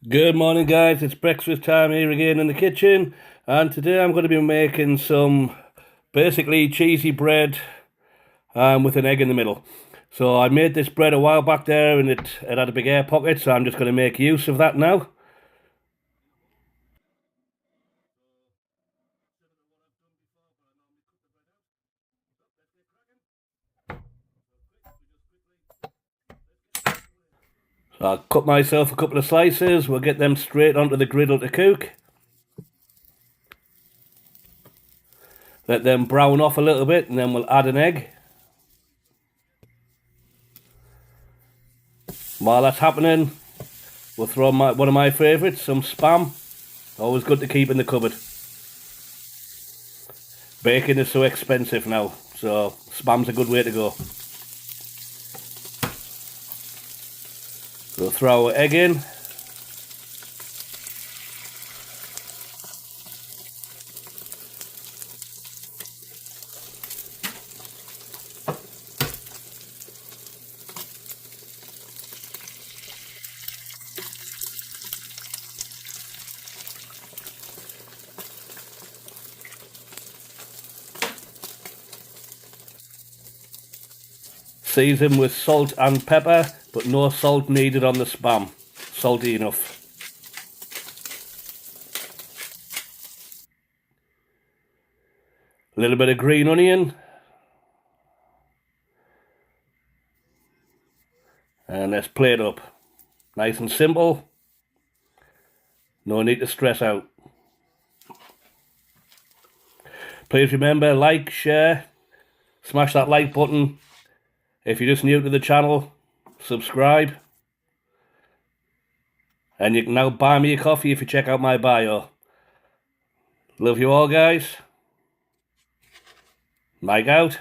Good morning, guys. It's breakfast time here again in the kitchen, and today I'm going to be making some basically cheesy bread with an egg in the middle. So I made this bread a while back there, and it had a big air pocket, so I'm just going to make use of that now. So I'll cut myself a couple of slices. We'll get them straight onto the griddle to cook. Let them brown off a little bit, and then we'll add an egg. While that's happening, we'll throw one of my favourites, some Spam. Always good to keep in the cupboard. Bacon is so expensive now, so Spam's a good way to go. We'll throw our egg in. Season with salt and pepper, but no salt needed on the Spam. Salty enough. A little bit of green onion. And let's plate up. Nice and simple. No need to stress out. Please remember, like, share, smash that like button. If you're just new to the channel, subscribe. And you can now buy me a coffee if you check out my bio. Love you all, guys. Mike out.